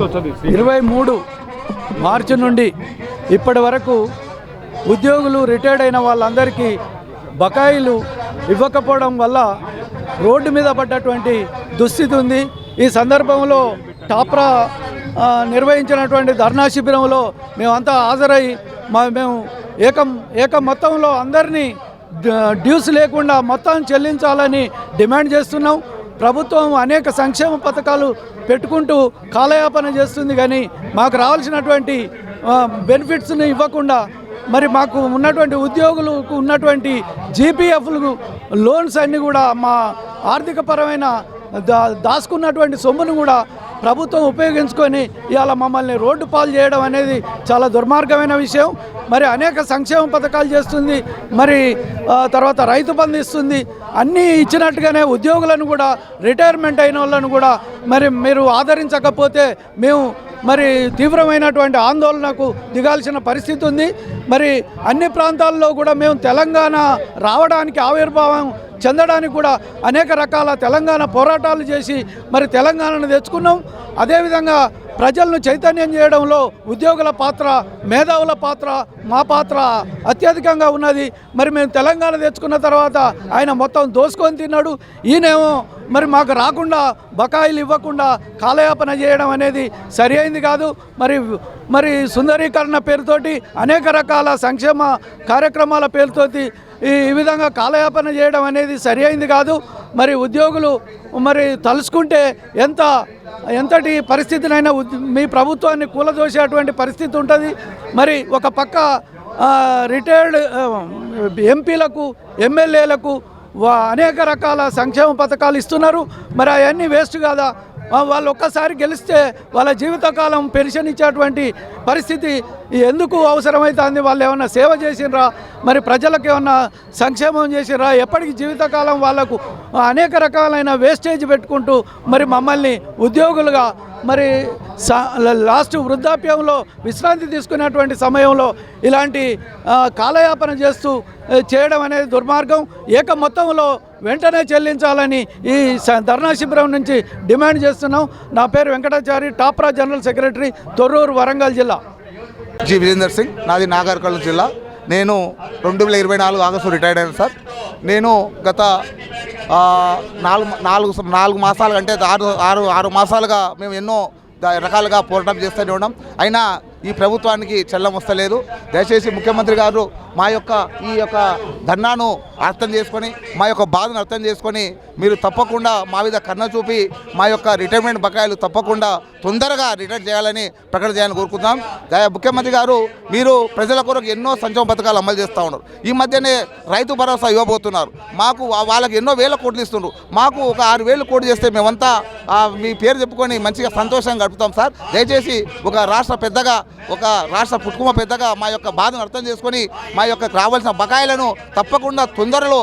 23 మార్చి నుండి ఇప్పటి వరకు ఉద్యోగులు రిటైర్డ్ అయిన వాళ్ళందరికీ బకాయిలు ఇవ్వకపోవడం వల్ల రోడ్డు మీద పడ్డటువంటి దుస్థితి ఉంది. ఈ సందర్భంలో టాప్రా నిర్వహించినటువంటి ధర్నా శిబిరంలో మేమంతా హాజరై మేము ఏక మొత్తంలో అందరినీ డ్యూస్ లేకుండా మొత్తం చెల్లించాలని డిమాండ్ చేస్తున్నాం. ప్రభుత్వం అనేక సంక్షేమ పథకాలు పెట్టుకుంటూ కాలయాపన చేస్తుంది, కానీ మాకు రావాల్సినటువంటి బెనిఫిట్స్ని ఇవ్వకుండా మరి మాకు ఉన్నటువంటి ఉద్యోగులకు ఉన్నటువంటి జీపీఎఫ్లు లోన్స్ అన్నీ కూడా మా ఆర్థికపరమైన దాచుకున్నటువంటి సొమ్మును కూడా ప్రభుత్వం ఉపయోగించుకొని ఇవాళ మమ్మల్ని రోడ్డు పాలు చేయడం అనేది చాలా దుర్మార్గమైన విషయం. మరి అనేక సంక్షేమ పథకాలు చేస్తుంది, మరి తర్వాత రైతు బంధు ఇస్తుంది, అన్నీ ఇచ్చినట్టుగానే ఉద్యోగులను కూడా రిటైర్మెంట్ అయిన వాళ్ళను కూడా మరి మీరు ఆదరించకపోతే మేము మరి తీవ్రమైనటువంటి ఆందోళనకు దిగాల్సిన పరిస్థితి ఉంది. మరి అన్ని ప్రాంతాల్లో కూడా మేము తెలంగాణ రావడానికి ఆవిర్భావం చెందడానికి కూడా అనేక రకాల తెలంగాణ పోరాటాలు చేసి మరి తెలంగాణను తెచ్చుకున్నాం. అదేవిధంగా ప్రజలను చైతన్యం చేయడంలో ఉద్యోగుల పాత్ర, మేధావుల పాత్ర, మా పాత్ర అత్యధికంగా ఉన్నది. మరి మేము తెలంగాణ తెచ్చుకున్న తర్వాత ఆయన మొత్తం దోసుకొని తిన్నాడు. ఈయనేమో మరి మాకు రాకుండా బకాయిలు ఇవ్వకుండా కాలయాపన చేయడం అనేది సరి అయింది కాదు. మరి సుందరీకరణ పేరుతోటి అనేక రకాల సంక్షేమ కార్యక్రమాల పేరుతోటి ఈ విధంగా కాలయాపన చేయడం అనేది సరి అయింది కాదు. మరి ఉద్యోగులు మరి తలుచుకుంటే ఎంతటి పరిస్థితినైనా మీ ప్రభుత్వాన్ని కూలదోసేటువంటి పరిస్థితి ఉంటుంది. మరి ఒక పక్క రిటైర్డ్ ఎంపీలకు, ఎమ్మెల్యేలకు అనేక రకాల సంక్షేమ పథకాలు ఇస్తున్నారు. మరి అవన్నీ వేస్ట్ కాదా? వాళ్ళు ఒక్కసారి గెలిస్తే వాళ్ళ జీవితకాలం పెన్షన్ ఇచ్చేటువంటి పరిస్థితి ఎందుకు అవసరమవుతుంది? వాళ్ళు ఏమన్నా సేవ చేసినరా? మరి ప్రజలకు ఏమన్నా సంక్షేమం చేసినరా? ఎప్పటికీ జీవితకాలం వాళ్లకు అనేక రకాలైన వేస్టేజ్ పెట్టుకుంటూ మరి మమ్మల్ని ఉద్యోగులుగా మరి లాస్ట్ వృద్ధాప్యంలో విశ్రాంతి తీసుకునేటువంటి సమయంలో ఇలాంటి కాలయాపన చేయడం అనేది దుర్మార్గం. ఏక మొత్తంలో వెంటనే చెల్లించాలని ఈ ధర్నా శిబిరం నుంచి డిమాండ్ చేస్తున్నాం. నా పేరు వెంకటాచారి, టాప్రా జనరల్ సెక్రటరీ, తొర్రూరు, వరంగల్ జిల్లా. జి విజేందర్ సింగ్, నాది నాగర్కర్నూలు జిల్లా. నేను 2024 ఆగస్టు రిటైర్డ్ అయ్యాను సార్. నేను గత 4 మాసాలు అంటే 6 మాసాలుగా మేము ఎన్నో రకాలుగా పోరాటం చేస్తూనే ఉన్నాం. అయినా ఈ ప్రభుత్వానికి చెల్లం వస్తలేదు. దయచేసి ముఖ్యమంత్రి గారు మా యొక్క ఈ యొక్క ధర్నాను అర్థం చేసుకొని, మా యొక్క బాధను అర్థం చేసుకొని మీరు తప్పకుండా మా మీద కన్న చూపి మా యొక్క రిటైర్మెంట్ బకాయిలు తప్పకుండా తొందరగా రిటైర్ చేయాలని ప్రకటన చేయాలని కోరుకుంటున్నాం. ముఖ్యమంత్రి గారు మీరు ప్రజల కొరకు ఎన్నో సంక్షేమ పథకాలు అమలు చేస్తూ ఉన్నారు. ఈ మధ్యనే రైతు భరోసా ఇవ్వబోతున్నారు. మాకు వాళ్ళకి ఎన్నో వేల కోట్లు ఇస్తున్నారు. మాకు ఒక 6,000 కోట్లు చేస్తే మేమంతా మీ పేరు చెప్పుకొని మంచిగా సంతోషంగా గడుపుతాం సార్. దయచేసి ఒక రాష్ట్ర పెద్దగా, ఒక రాష్ట్ర కుటుంబ పెద్దగా మా యొక్క బాధను అర్థం చేసుకొని మా యొక్క రావాల్సిన బకాయిలను తప్పకుండా తొందరలో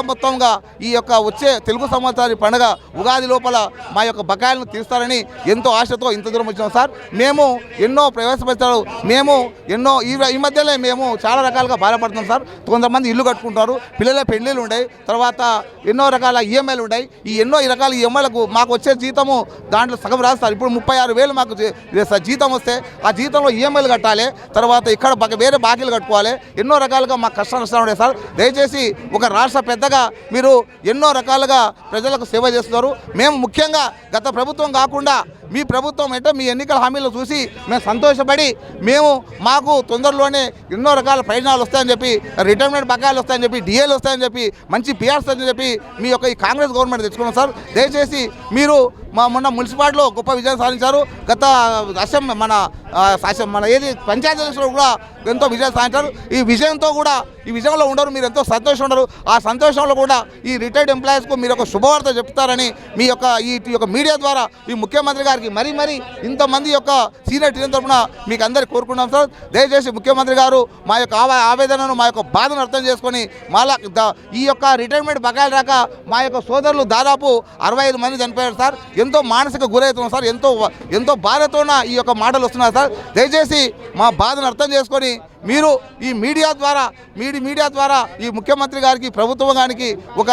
మొత్తంగా ఈ యొక్క వచ్చే తెలుగు సంవత్సరాల పండుగ ఉగాది లోపల మా యొక్క బకాయిలను తీరుస్తారని ఎంతో ఆశతో ఇంత దూరం వచ్చాం సార్. మేము ఎన్నో ప్రవేశపెట్టారు. మేము ఎన్నో ఈ మధ్యలో మేము చాలా రకాలుగా బాధపడుతున్నాం సార్. కొంతమంది ఇల్లు కట్టుకుంటారు, పిల్లల పెళ్ళిళ్ళు ఉన్నాయి, తర్వాత ఎన్నో రకాల ఈఎంఐలు ఉన్నాయి. ఈ రకాల ఈఎంఐలకు మాకు వచ్చే జీతము దాంట్లో సగం రాస్తారు. ఇప్పుడు 36,000 మాకు జీతం వస్తే ఆ జీతంలో ఈఎంఐలు కట్టాలి, తర్వాత ఇక్కడ వేరే బాకీలు కట్టుకోవాలి. ఎన్నో రకాలుగా మాకు కష్ట నష్టాలు ఉన్నాయి సార్. దయచేసి ఒక రాష్ట్ర పెద్దగా మీరు ఎన్నో రకాలుగా ప్రజలకు సేవ చేస్తున్నారు. మేము ముఖ్యంగా గత ప్రభుత్వం కాకుండా మీ ప్రభుత్వం అంటే మీ ఎన్నికల హామీలు చూసి మేము సంతోషపడి మాకు తొందరలోనే ఎన్నో రకాల ప్రయోజనాలు వస్తాయని చెప్పి, రిటైర్మెంట్ బకాయిలు వస్తాయని చెప్పి, డిఏలు వస్తాయని చెప్పి, మంచి పిఆర్స్ అని చెప్పి మీ యొక్క ఈ కాంగ్రెస్ గవర్నమెంట్ తెచ్చుకున్నాం సార్. దయచేసి మీరు మొన్న మున్సిపాలిటీలో గొప్ప విజయం సాధించారు. గత మన ఏది పంచాయతీ ఎలక్షన్లో కూడా ఎంతో విజయం సాధించారు. ఈ విజయంలో ఉండరు, మీరు ఎంతో సంతోషం ఉండరు. ఆ సంతోషంలో కూడా ఈ రిటైర్డ్ ఎంప్లాయీస్కు మీరు ఒక శుభవార్త చెప్తారని మీ యొక్క మీడియా ద్వారా ఈ ముఖ్యమంత్రి గారికి మరీ ఇంతమంది యొక్క సీనియర్ టీం తరఫున మీకు అందరికీ కోరుకుంటున్నాం సార్. దయచేసి ముఖ్యమంత్రి గారు మా యొక్క ఆవేదనను, మా యొక్క బాధను అర్థం చేసుకొని ఈ యొక్క రిటైర్మెంట్ బకాయిలు రాక మా యొక్క సోదరులు దాదాపు 65 మంది చనిపోయారు సార్. ఎంతో మానసిక గురవుతున్నాం సార్. ఎంతో బాధతోన ఈ యొక్క మాటలు వస్తున్నారు సార్. దయచేసి మా బాధను అర్థం చేసుకొని మీరు ఈ మీడియా ద్వారా ఈ ముఖ్యమంత్రి గారికి ప్రభుత్వం గారికి ఒక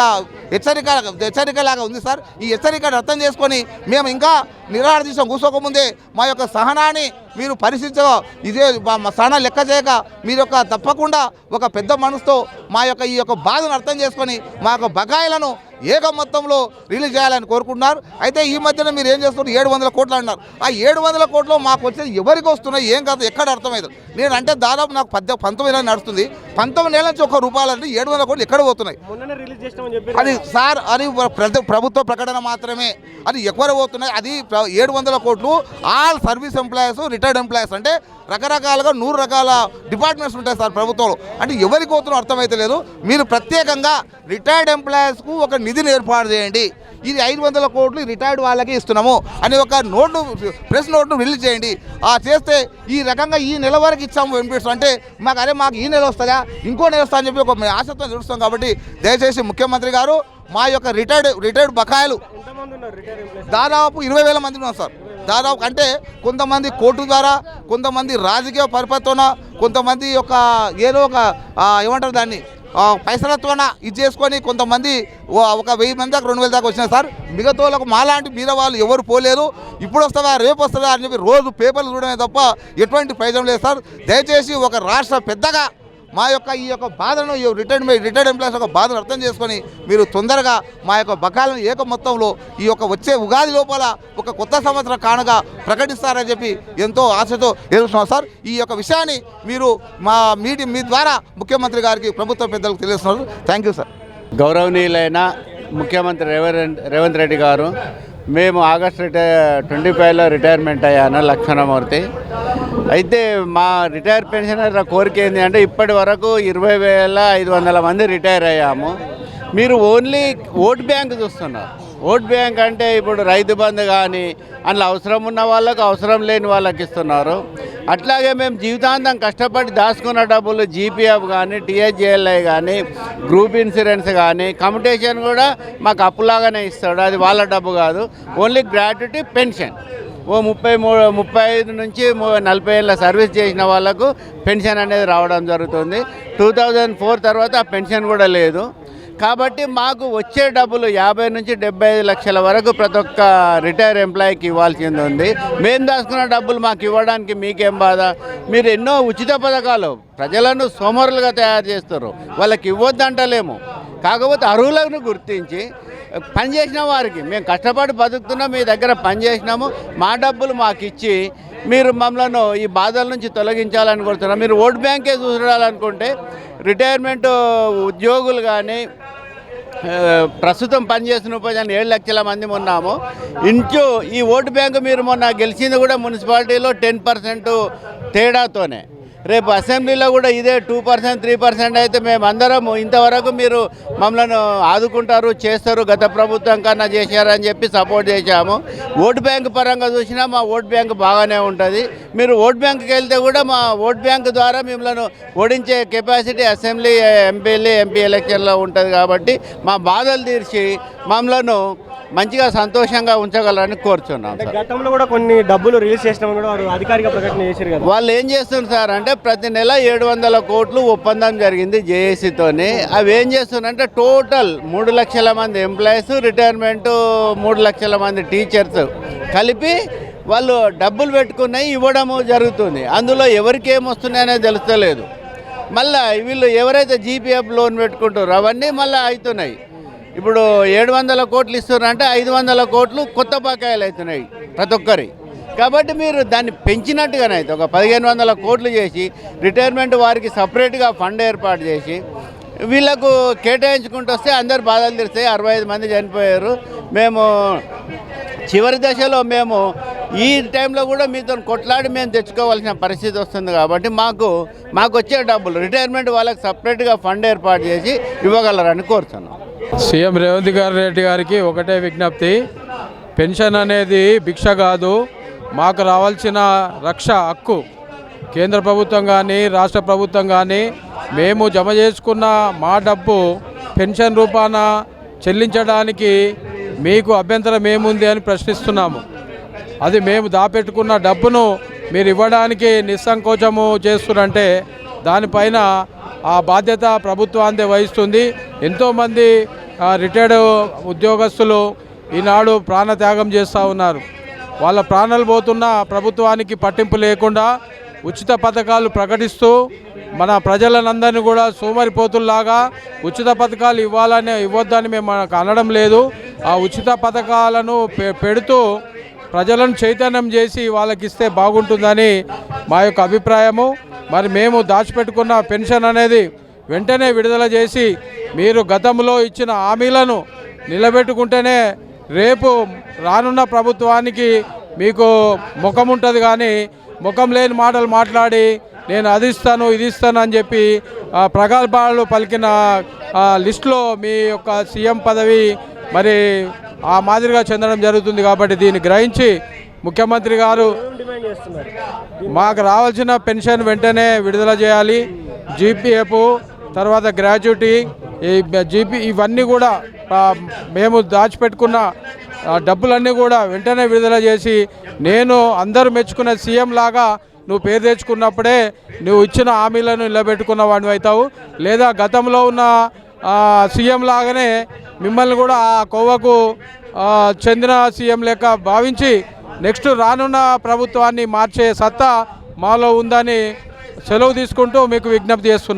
హెచ్చరికలాగా ఉంది సార్. ఈ హెచ్చరికను అర్థం చేసుకొని మేము ఇంకా నిరాహార దీక్ష కూర్చోకముందే మా యొక్క సహనాన్ని మీరు పరిశీలించగా ఇదే మా సహనం లెక్క చేయక మీరు యొక్క తప్పకుండా ఒక పెద్ద మనసుతో మా యొక్క ఈ యొక్క బాధను అర్థం చేసుకొని మా యొక్క బకాయిలను ఏక మొత్తంలో రిలీజ్ చేయాలని కోరుకుంటున్నారు. అయితే ఈ మధ్యన మీరు ఏం చేస్తున్నారు, 700 కోట్లు అన్నారు. ఆ 700 కోట్లు మాకు వచ్చేది ఎవరికి వస్తున్నాయి ఏం కాదు ఎక్కడ అర్థమవుతుంది. నేనంటే దాదాపు నాకు 19 ఏళ్ళు నడుస్తుంది. 19 ఏళ్ళ నుంచి ₹1 అంటే 700 కోట్లు ఎక్కడ పోతున్నాయి అది సార్. అది ప్రభుత్వ ప్రకటన మాత్రమే, అది ఎక్కడ పోతున్నాయి. అది 700 కోట్లు all service employees, retired employees అంటే రకరకాలుగా 100 రకాల డిపార్ట్మెంట్స్ ఉంటాయి సార్ ప్రభుత్వంలో. అంటే ఎవరికి పోతున్నా అర్థమైతే లేదు. మీరు ప్రత్యేకంగా రిటైర్డ్ ఎంప్లాయీస్కు ఒక నిధిని ఏర్పాటు చేయండి. ఇది 500 కోట్లు రిటైర్డ్ వాళ్ళకి ఇస్తున్నాము అని ఒక ప్రెస్ నోట్ను రిలీజ్ చేయండి. చేస్తే ఈ రకంగా ఈ నెల వరకు ఇచ్చాము బెనిఫిట్స్ అంటే మాకు ఈ నెల వస్తుందా ఇంకో నెల వస్తా అని చెప్పి ఒక ఆశతో చూస్తాం. కాబట్టి దయచేసి ముఖ్యమంత్రి గారు మా యొక్క రిటైర్డ్ బకాయిలు దాదాపు 20,000 మంది ఉన్నారు సార్. దాదాపు అంటే కొంతమంది కోర్టు ద్వారా, కొంతమంది రాజకీయ పరిపత్వన, కొంతమంది ఒక ఏదో ఒక ఏమంటారు దాన్ని పైసలతోన ఇది చేసుకొని కొంతమంది ఒక 1000 మంది దాకా 2000 దాకా వచ్చినాయి సార్. మిగతా వాళ్ళకు మాలాంటి బీద వాళ్ళు ఎవరు పోలేరు. ఇప్పుడు వస్తుందా రేపు వస్తుందా అని చెప్పి రోజు పేపర్లు చూడమే తప్ప ఎటువంటి ప్రయోజనం లేదు సార్. దయచేసి ఒక రాష్ట్ర పెద్దగా మా యొక్క ఈ యొక్క బాధను రిటైర్డ్ ఎంప్లాయీస్ యొక్క బాధను అర్థం చేసుకొని మీరు తొందరగా మా యొక్క బకాయిలను ఏక మొత్తంలో ఈ యొక్క వచ్చే ఉగాది లోపల ఒక కొత్త సంవత్సరం కానుగా ప్రకటిస్తారని చెప్పి ఎంతో ఆశతో ఎదుర్కొన్నాం సార్. ఈ యొక్క విషయాన్ని మీరు మీ ద్వారా ముఖ్యమంత్రి గారికి ప్రభుత్వ పెద్దలకు తెలియజేస్తున్నారు. Thank you sir. గౌరవనీయులైన ముఖ్యమంత్రి రేవంత్ రెడ్డి గారు, మేము ఆగస్టు 25లో రిటైర్మెంట్ అయ్యాను లక్ష్మణమూర్తి. అయితే మా రిటైర్ పెన్షనర్ల కోరిక ఏంటి అంటే ఇప్పటి వరకు 20,500 మంది రిటైర్ అయ్యాము. మీరు ఓన్లీ ఓట్ బ్యాంక్ చూస్తున్నారు. ఓట్ బ్యాంక్ అంటే ఇప్పుడు రైతు బంధు కానీ అందులో అవసరం ఉన్న వాళ్ళకు, అవసరం లేని వాళ్ళకి ఇస్తున్నారు. అట్లాగే మేము జీవితాంతం కష్టపడి దాచుకున్న డబ్బులు జీపీఎఫ్ కానీ, టీహెచ్ఏఎల్ఐ కానీ, గ్రూప్ ఇన్సూరెన్స్ కానీ, కమ్యూటేషన్ కూడా మాకు అప్పులాగానే ఇస్తాడు. అది వాళ్ళ డబ్బు కాదు, ఓన్లీ గ్రాట్యుటీ పెన్షన్. 35 నుంచి 40 ఏళ్ళ సర్వీస్ చేసిన వాళ్ళకు పెన్షన్ అనేది రావడం జరుగుతుంది. 2004 తర్వాత ఆ పెన్షన్ కూడా లేదు. కాబట్టి మాకు వచ్చే డబ్బులు 50 నుంచి 75 లక్షల వరకు ప్రతి ఒక్క రిటైర్ ఎంప్లాయీకి ఇవ్వాల్సింది ఉంది. మేము దాచుకున్న డబ్బులు మాకు ఇవ్వడానికి మీకేం బాధ? మీరు ఎన్నో ఉచిత పథకాలు ప్రజలను సోమరులుగా తయారు చేస్తారు. వాళ్ళకి ఇవ్వద్దంటలేము, కాకపోతే అర్హులను గుర్తించి పనిచేసిన వారికి మేము కష్టపడి బతుకుతున్నాం, మీ దగ్గర పనిచేసినాము, మా డబ్బులు మాకు ఇచ్చి మీరు మమ్మల్ని ఈ బాధల నుంచి తొలగించాలని కోరుతున్నాం. మీరు ఓట్ బ్యాంకే చూడాలనుకుంటే రిటైర్మెంట్ ఉద్యోగులు కానీ ప్రస్తుతం పనిచేస్తున్న ఉపాధ్యాయులు 7 లక్షల మంది ఉన్నాము. ఇంచు ఈ ఓటు బ్యాంకు మీరు మొన్న గెలిచింది కూడా మున్సిపాలిటీలో 10% తేడాతోనే. రేపు అసెంబ్లీలో కూడా ఇదే 2%, 3% అయితే మేమందరం ఇంతవరకు మీరు మమ్మల్ని ఆదుకుంటారు, చేస్తారు, గత ప్రభుత్వం కన్నా చేశారని చెప్పి సపోర్ట్ చేశాము. ఓటు బ్యాంక్ పరంగా చూసినా మా ఓటు బ్యాంక్ బాగానే ఉంటుంది. మీరు ఓటు బ్యాంకుకి వెళ్తే కూడా మా ఓటు బ్యాంక్ ద్వారా మిమ్మల్ని ఓడించే కెపాసిటీ అసెంబ్లీ, ఎంపీ ఎలక్షన్లో ఉంటుంది. కాబట్టి మా బాధలు తీర్చి మమ్మల్ని మంచిగా సంతోషంగా ఉంచగలరని కోరుచున్నాం. గతంలో కూడా కొన్ని డబ్బులు రిలీజ్ చేసినామని కూడా వారు అధికారిక ప్రకటన చేశారు కదా. వాళ్ళు ఏం చేస్తున్నారు సార్ అంటే ప్రతి నెల 700 కోట్లు ఒప్పందం జరిగింది జేఏసీతోని. అవి ఏం చేస్తున్నారంటే టోటల్ 3 లక్షల మంది ఎంప్లాయీస్, రిటైర్మెంట్ 3 లక్షల మంది టీచర్స్ కలిపి వాళ్ళు డబ్బులు పెట్టుకున్నాయి ఇవ్వడము జరుగుతుంది. అందులో ఎవరికి ఏమొస్తున్నాయి అనేది తెలుస్తలేదు. మళ్ళీ వీళ్ళు ఎవరైతే జీపీఎఫ్ లోన్ పెట్టుకుంటారో అవన్నీ మళ్ళీ అవుతున్నాయి. ఇప్పుడు 700 కోట్లు ఇస్తున్నారంటే 500 కోట్లు కొత్త బకాయిలు అవుతున్నాయి ప్రతి ఒక్కరి. కాబట్టి మీరు దాన్ని పెంచినట్టుగానే అయితే ఒక 1500 కోట్లు చేసి రిటైర్మెంట్ వారికి సపరేట్గా ఫండ్ ఏర్పాటు చేసి వీళ్ళకు కేటాయించుకుంటూ వస్తే అందరు బాధలు తీరుస్తాయి. 65 మంది చనిపోయారు. మేము చివరి దశలో మేము ఈ టైంలో కూడా మీతో కొట్లాడి మేము తెచ్చుకోవాల్సిన పరిస్థితి వస్తుంది. కాబట్టి మాకు వచ్చే డబ్బులు రిటైర్మెంట్ వాళ్ళకి సపరేట్గా ఫండ్ ఏర్పాటు చేసి ఇవ్వగలరని కోరుతున్నాం. సీఎం రేవంత్ రెడ్డి గారికి ఒకటే విజ్ఞప్తి, పెన్షన్ అనేది భిక్ష కాదు, మాకు రావాల్సిన రక్ష హక్కు. కేంద్ర ప్రభుత్వం కానీ రాష్ట్ర ప్రభుత్వం కానీ మేము జమ చేసుకున్న మా డబ్బు పెన్షన్ రూపాన చెల్లించడానికి మీకు అభ్యంతరం ఏముంది అని ప్రశ్నిస్తున్నాము. అది మేము దాపెట్టుకున్న డబ్బును మీరు ఇవ్వడానికి నిస్సంకోచము చేస్తున్నారంటే దానిపైన ఆ బాధ్యత ప్రభుత్వాందే వహిస్తుంది. ఎంతోమంది రిటైర్డ్ ఉద్యోగస్తులు ఈనాడు ప్రాణత్యాగం చేస్తూ ఉన్నారు. వాళ్ళ ప్రాణాలు పోతున్న ప్రభుత్వానికి పట్టింపు లేకుండా ఉచిత పథకాలు ప్రకటిస్తూ మన ప్రజలందరినీ కూడా సోమరిపోతుల్లాగా ఉచిత పథకాలు ఇవ్వద్దని మేము అనడం లేదు. ఆ ఉచిత పథకాలను పెడుతూ ప్రజలను చైతన్యం చేసి వాళ్ళకి ఇస్తే బాగుంటుందని మా యొక్క అభిప్రాయము. మరి మేము దాచిపెట్టుకున్న పెన్షన్ అనేది వెంటనే విడుదల చేసి మీరు గతంలో ఇచ్చిన హామీలను నిలబెట్టుకుంటేనే రేపు రానున్న ప్రభుత్వానికి మీకు ముఖం ఉంటుంది. కానీ ముఖం లేని మాటలు మాట్లాడి నేను అది ఇస్తాను ఇది ఇస్తాను అని చెప్పి ప్రగల్భాలు పలికిన లిస్టులో మీ యొక్క సీఎం పదవి మరి ఆ మాదిరిగా చెందడం జరుగుతుంది. కాబట్టి దీన్ని గ్రహించి ముఖ్యమంత్రి గారు మాకు రావాల్సిన పెన్షన్ వెంటనే విడుదల చేయాలి. జీపీఎఫ్ తర్వాత గ్రాట్యుటీ జీపీ ఇవన్నీ కూడా మేము దాచిపెట్టుకున్న డబ్బులన్నీ కూడా వెంటనే విడుదల చేసి నేను అందరూ మెచ్చుకున్న సీఎం లాగా నువ్వు పేరు తెచ్చుకున్నప్పుడే నువ్వు ఇచ్చిన హామీలను నిలబెట్టుకున్న వాడివి అవుతావు. లేదా గతంలో ఉన్న సీఎం లాగానే మిమ్మల్ని కూడా ఆ కోవకు చెందిన సీఎం లెక్క భావించి నెక్స్ట్ రానున్న ప్రభుత్వాన్ని మార్చే సత్తా మాలో ఉందని సెలవు తీసుకుంటూ మీకు విజ్ఞప్తి చేస్తున్నాను.